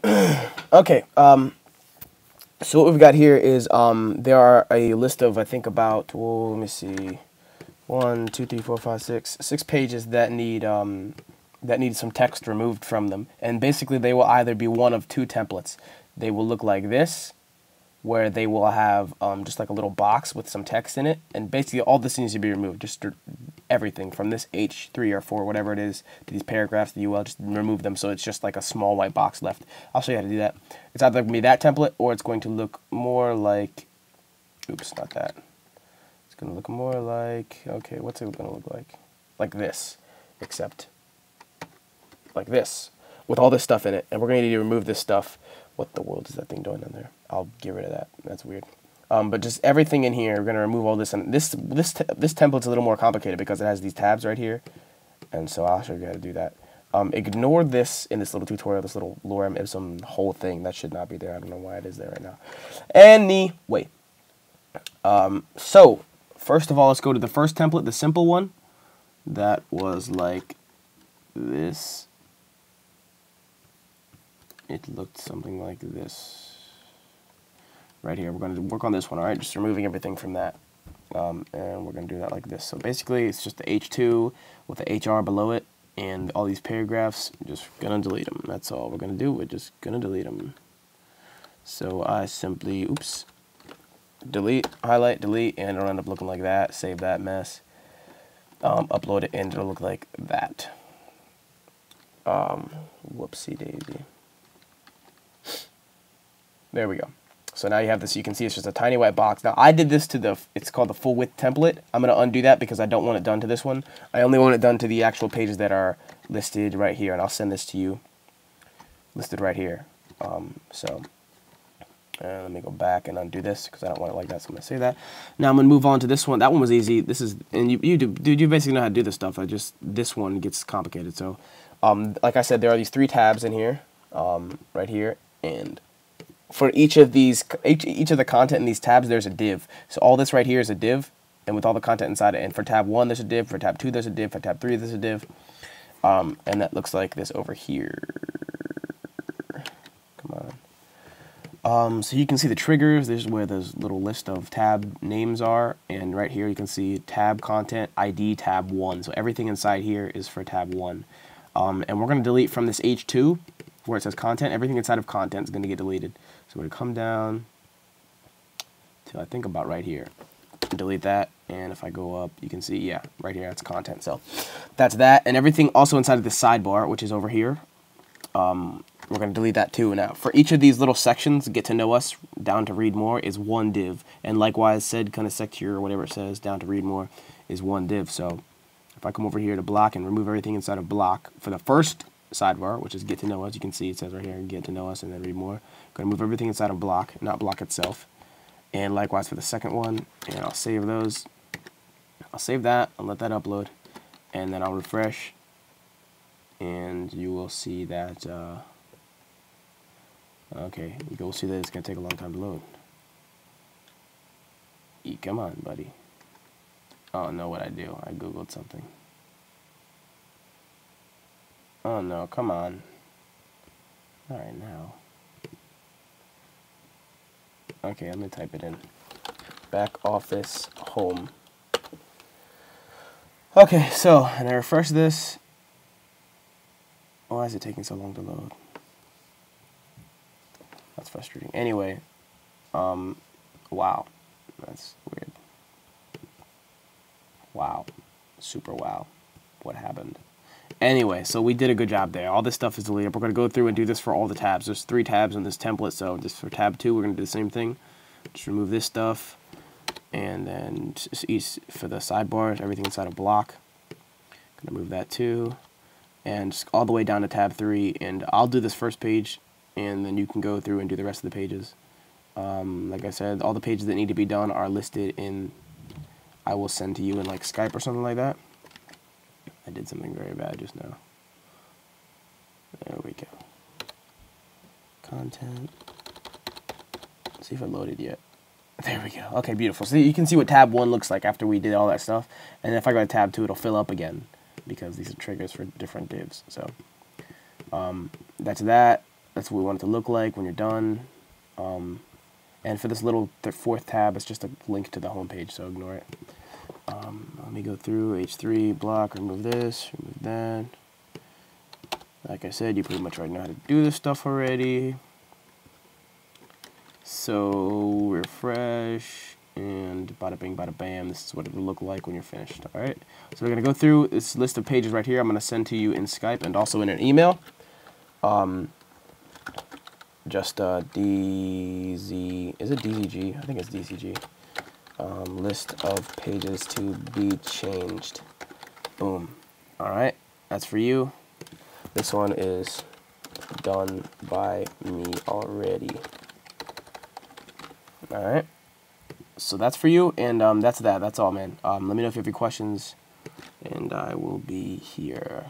Okay, so what we've got here is there are a list of, I think, about, well, let me see, 1, 2, 3, 4, 5, 6 pages that need some text removed from them, and basically they will either be one of two templates. They will look like this, where they will have just like a little box with some text in it, and basically all this needs to be removed, just everything from this H3 or 4, whatever it is, to these paragraphs, the UL, just remove them so it's just like a small white box left. I'll show you how to do that. It's either going to be that template, or it's going to look more like, oops, not that. It's going to look more like, okay, what's it going to look like? Like this, except like this, with all this stuff in it, and we're going to need to remove this stuff. What the world is that thing doing down there? I'll get rid of that. That's weird. But just everything in here, we're going to remove all this. And this template's a little more complicated because it has these tabs right here. And so I'll show you how to do that. Ignore this in this little tutorial, this little lorem ipsum whole thing. That should not be there. I don't know why it is there right now. Anyway. So, first of all, let's go to the first template, the simple one. That was like this. It looked something like this. Right here, we're going to work on this one, alright? Just removing everything from that. And we're going to do that like this. So basically, it's just the H2 with the HR below it, and all these paragraphs, just going to delete them. That's all we're going to do. We're just going to delete them. So I simply, oops, delete, highlight, delete, and it'll end up looking like that. Save that mess. Upload it, and it'll look like that. Whoopsie daisy. There we go. So now you have this, you can see it's just a tiny white box. Now I did this to it's called the full width template. I'm going to undo that because I don't want it done to this one. I only want it done to the actual pages that are listed right here, and I'll send this to you. Listed right here. Let me go back and undo this because I don't want it like that, so I'm going to say that. Now I'm going to move on to this one. That one was easy. This is, and you basically know how to do this stuff. This one gets complicated. So, like I said, there are these 3 tabs in here, right here, and for each of the content in these tabs, there's a div. So all this right here is a div, and with all the content inside it. And for tab 1, there's a div. For tab 2, there's a div. For tab 3, there's a div. And that looks like this over here. Come on. So you can see the triggers. This is where this little list of tab names are. And right here you can see tab content ID tab 1. So everything inside here is for tab 1. And we're going to delete from this H2 where it says content. Everything inside of content is going to get deleted. So we're going to come down to, I think, about right here. Delete that. And if I go up, you can see, yeah, right here, that's content. So that's that. And everything also inside of the sidebar, which is over here. We're going to delete that too. Now, for each of these little sections, get to know us, down to read more, is 1 div. And likewise, said kind of secure, or whatever it says, down to read more, is 1 div. So if I come over here to block and remove everything inside of block, for the first sidebar, which is get to know us, you can see it says right here, get to know us, and then read more. Going to move everything inside of block, not block itself. And likewise for the second one, and I'll save those. I'll save that, I'll let that upload, and then I'll refresh, and you will see that, okay, you'll see that it's going to take a long time to load. Come on, buddy. Oh, no, what I do, I googled something. Oh no, come on. Alright, now. Okay, let me type it in. Back office home. Okay, so, and I refresh this. Why is it taking so long to load? That's frustrating. Anyway, wow. That's weird. Wow. Super wow. What happened? Anyway, so we did a good job there. All this stuff is deleted. We're going to go through and do this for all the tabs. There's 3 tabs on this template, so just for tab 2, we're going to do the same thing. Just remove this stuff, and then for the sidebars, everything inside a block. Going to move that too, and just all the way down to tab 3, and I'll do this first page, and then you can go through and do the rest of the pages. Like I said, all the pages that need to be done are listed in, I will send to you in like Skype or something like that. I did something very bad just now. There we go. Content. Let's see if it loaded yet. There we go. Okay, beautiful. So you can see what tab 1 looks like after we did all that stuff. And if I go to tab 2, it'll fill up again because these are triggers for different divs. So that's that. That's what we want it to look like when you're done. And for this little fourth tab, it's just a link to the home page, so ignore it. Let me go through H3 block, remove this, remove that. Like I said, you pretty much already know how to do this stuff already. So refresh, and bada bing, bada bam. This is what it will look like when you're finished. All right. So we're gonna go through this list of pages right here. I'm gonna send to you in Skype and also in an email. Just DZ, is it DZG? I think it's DCG. List of pages to be changed. Boom. All right, that's for you. This one is done by me already. All right. So that's for you, and that's that. That's all, man. Let me know if you have any questions, and I will be here.